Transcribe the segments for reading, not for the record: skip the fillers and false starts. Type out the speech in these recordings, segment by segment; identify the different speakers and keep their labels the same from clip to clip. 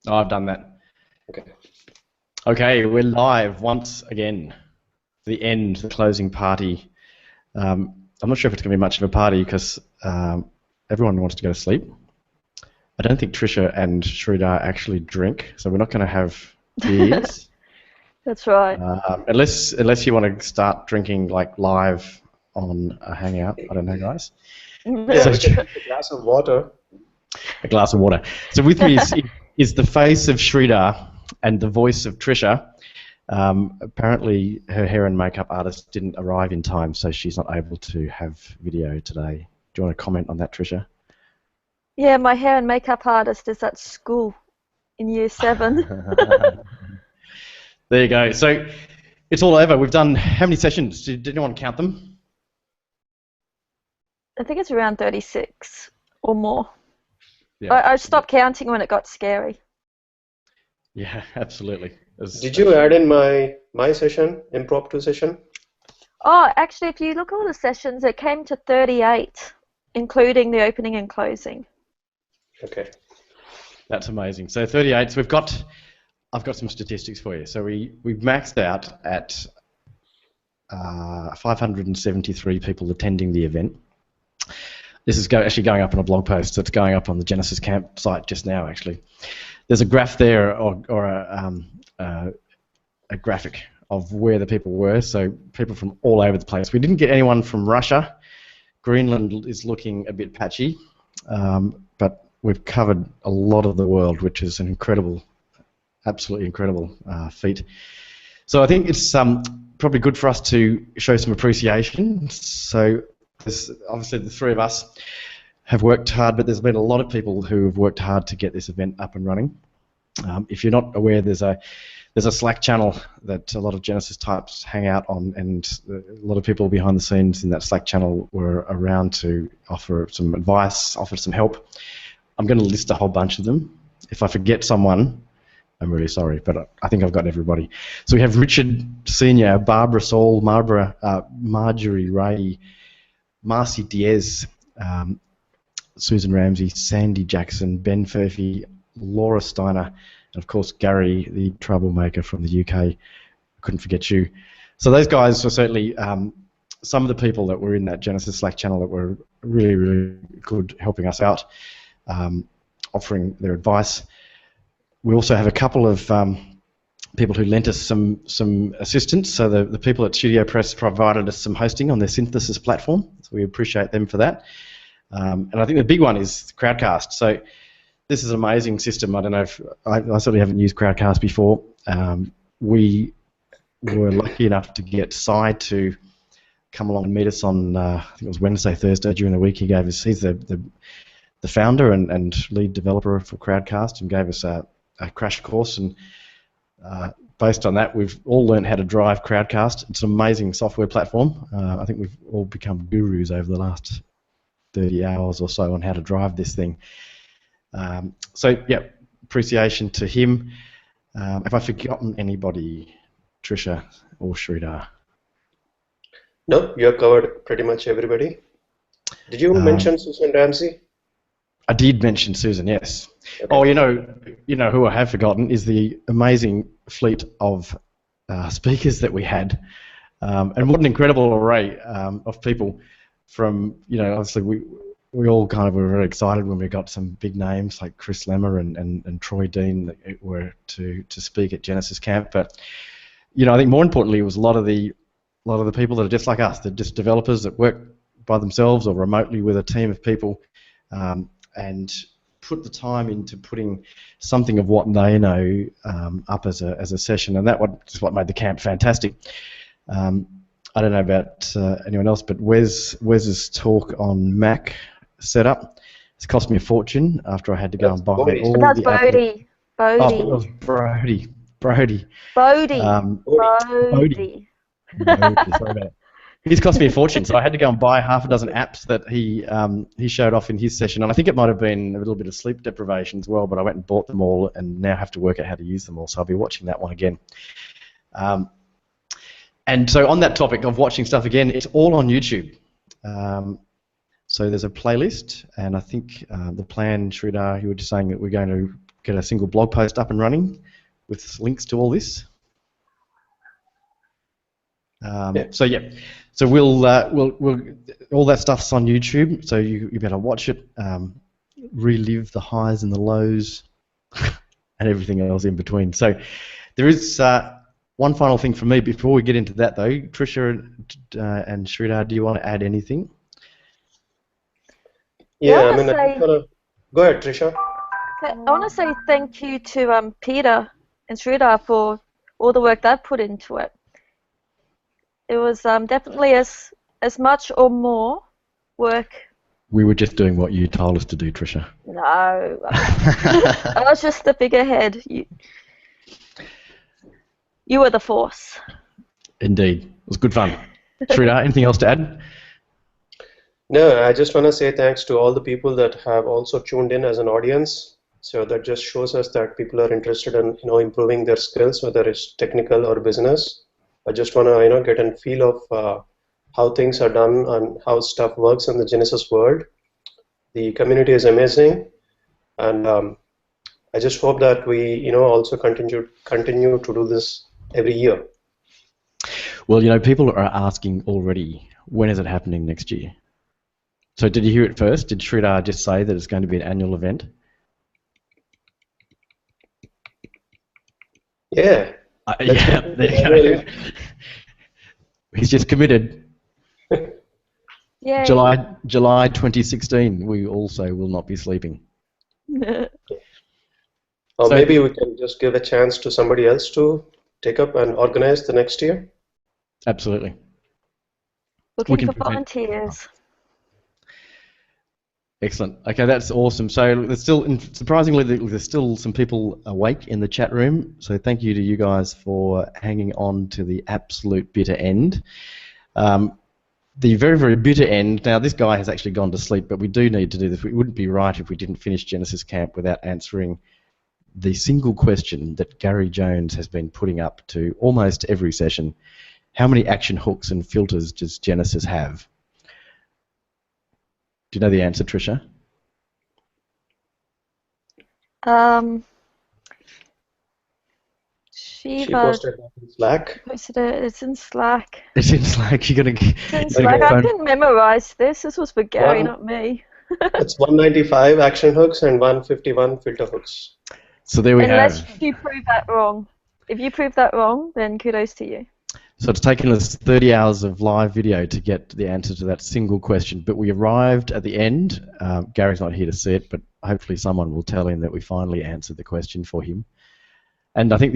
Speaker 1: Oh, I've done that.
Speaker 2: Okay.
Speaker 1: Okay, we're live once again. The end, the closing party. I'm not sure if it's going to be much of a party because everyone wants to go to sleep. I don't think Trisha and Sridhar actually drink, so we're not going to have beers
Speaker 3: That's right.
Speaker 1: unless you want to start drinking like live on a hangout. I don't know, guys.
Speaker 2: Yeah,
Speaker 1: So,
Speaker 2: we can take a glass of water.
Speaker 1: a glass of water. So with me is the face of Sridhar and the voice of Trisha. Apparently, her hair and makeup artist didn't arrive in time, so she's not able to have video today. Do you want to comment on that, Trisha?
Speaker 3: Yeah, my hair and makeup artist is at school in year 7.
Speaker 1: There you go. So it's all over. We've done how many sessions? Did anyone count them?
Speaker 3: I think it's around 36 or more.
Speaker 1: Yeah.
Speaker 3: I stopped counting when it got scary.
Speaker 1: Yeah, absolutely.
Speaker 2: Did you add in my session, impromptu session?
Speaker 3: Oh, actually, if you look at all the sessions, it came to 38, including the opening and closing.
Speaker 2: Okay.
Speaker 1: That's amazing. So 38. So I've got some statistics for you. So we've maxed out at 573 people attending the event. This is actually going up on a blog post that's going up on the Genesis Camp site just now, actually. There's a graph there, or a graphic of where the people were, so people from all over the place. We didn't get anyone from Russia. Greenland is looking a bit patchy, but we've covered a lot of the world, which is an incredible, absolutely incredible feat. So I think it's probably good for us to show some appreciation. So obviously the three of us have worked hard, but there's been a lot of people who have worked hard to get this event up and running. If you're not aware, there's a Slack channel that a lot of Genesis types hang out on, and a lot of people behind the scenes in that Slack channel were around to offer some advice, offer some help. I'm going to list a whole bunch of them. If I forget someone, I'm really sorry, but I think I've got everybody. So we have Richard Senior, Barbara Saul, Marjorie Ray, Marcy Diaz, Susan Ramsey, Sandy Jackson, Ben Furphy, Laura Steiner, and of course Gary, the troublemaker from the UK. I couldn't forget you. So those guys were certainly some of the people that were in that Genesis Slack channel that were really, really good helping us out, offering their advice. We also have a couple of people who lent us some assistance. So the people at Studio Press provided us some hosting on their Synthesis platform, so we appreciate them for that. And I think the big one is Crowdcast. So this is an amazing system. I don't know if I certainly haven't used Crowdcast before. We were lucky enough to get Cy to come along and meet us on I think it was Wednesday, Thursday during the week. He's the founder and lead developer for Crowdcast, and gave us a crash course, and based on that we've all learned how to drive Crowdcast. It's an amazing software platform. I think we've all become gurus over the last 30 hours or so on how to drive this thing. So yeah, appreciation to him. Have I forgotten anybody, Trisha or Sridhar?
Speaker 2: No, you have covered pretty much everybody. Did you mention Susan Ramsey?
Speaker 1: I did mention Susan, yes.
Speaker 2: Okay.
Speaker 1: Oh, you know who I have forgotten is the amazing fleet of speakers that we had, and what an incredible array of people. From obviously we all kind of were very excited when we got some big names like Chris Lemmer and Troy Dean that were to speak at Genesis Camp. But I think more importantly, it was a lot of the people that are just like us. They're just developers that work by themselves or remotely with a team of people, and put the time into putting something of what they know up as a session, and that is what made the camp fantastic. I don't know about anyone else, but Wes's talk on Mac setup has cost me a fortune after I had to go and buy all the
Speaker 3: That's
Speaker 1: Apple.
Speaker 3: Bodie.
Speaker 1: Oh, it was Brody.
Speaker 3: Bodie.
Speaker 1: Sorry about it. He's cost me a fortune, so I had to go and buy half a dozen apps that he showed off in his session, and I think it might have been a little bit of sleep deprivation as well, but I went and bought them all and now have to work out how to use them all, so I'll be watching that one again. And so on that topic of watching stuff again, it's all on YouTube. So there's a playlist, and I think the plan, Sridhar, you were just saying that we're going to get a single blog post up and running with links to all this. So we'll all that stuff's on YouTube, so you better watch it, relive the highs and the lows, and everything else in between. So there is one final thing for me before we get into that, though. Trisha and Sridhar, do you want to add anything?
Speaker 2: Yeah, I mean, go ahead, Trisha.
Speaker 3: I want to say thank you to Peter and Sridhar for all the work they've put into it. It was definitely as much or more work.
Speaker 1: We were just doing what you told us to do, Trisha.
Speaker 3: No, I was just the figurehead. You were the force.
Speaker 1: Indeed, it was good fun. Sridhar, anything else to add?
Speaker 2: No, I just want to say thanks to all the people that have also tuned in as an audience. So that just shows us that people are interested in improving their skills, whether it's technical or business. I just want to get a feel of how things are done and how stuff works in the Genesis world. The community is amazing, and I just hope that we also continue to do this every year.
Speaker 1: Well, people are asking already, when is it happening next year? So did you hear it first? Did Sridhar just say that it's going to be an annual event?
Speaker 2: Yeah.
Speaker 1: Yeah, there you go. He's just committed.
Speaker 3: Yeah.
Speaker 1: July 2016. We also will not be sleeping.
Speaker 2: Or maybe we can just give a chance to somebody else to take up and organize the next year.
Speaker 1: Absolutely.
Speaker 3: Looking for volunteers.
Speaker 1: Excellent. Okay, that's awesome. So there's still, surprisingly, there's still some people awake in the chat room. So thank you to you guys for hanging on to the absolute bitter end. The very, very bitter end. Now, this guy has actually gone to sleep, but we do need to do this. It wouldn't be right if we didn't finish Genesis Camp without answering the single question that Gary Jones has been putting up to almost every session. How many action hooks and filters does Genesis have? Do you know the answer, Trisha?
Speaker 2: She posted that in Slack.
Speaker 3: It's in Slack.
Speaker 1: It's in Slack. You're gonna.
Speaker 3: It's in Slack. I didn't memorize this. This was for Gary, not me.
Speaker 2: It's 195 action hooks and 151 filter hooks.
Speaker 1: So there we have.
Speaker 3: Unless you prove that wrong. If you prove that wrong, then kudos to you.
Speaker 1: So it's taken us 30 hours of live video to get the answer to that single question, but we arrived at the end. Gary's not here to see it, but hopefully someone will tell him that we finally answered the question for him. And I think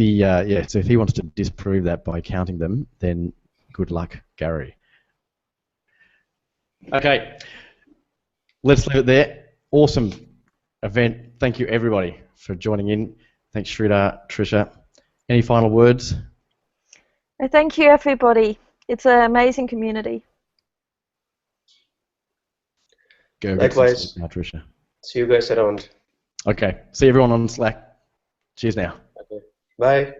Speaker 1: so if he wants to disprove that by counting them, then good luck, Gary. Okay, let's leave it there. Awesome event. Thank you, everybody, for joining in. Thanks, Sridhar, Trisha. Any final words?
Speaker 3: Thank you, everybody. It's an amazing community.
Speaker 1: Go
Speaker 2: Likewise.
Speaker 1: now, Trisha.
Speaker 2: See you guys around.
Speaker 1: Okay. See everyone on Slack. Cheers now.
Speaker 2: Okay. Bye.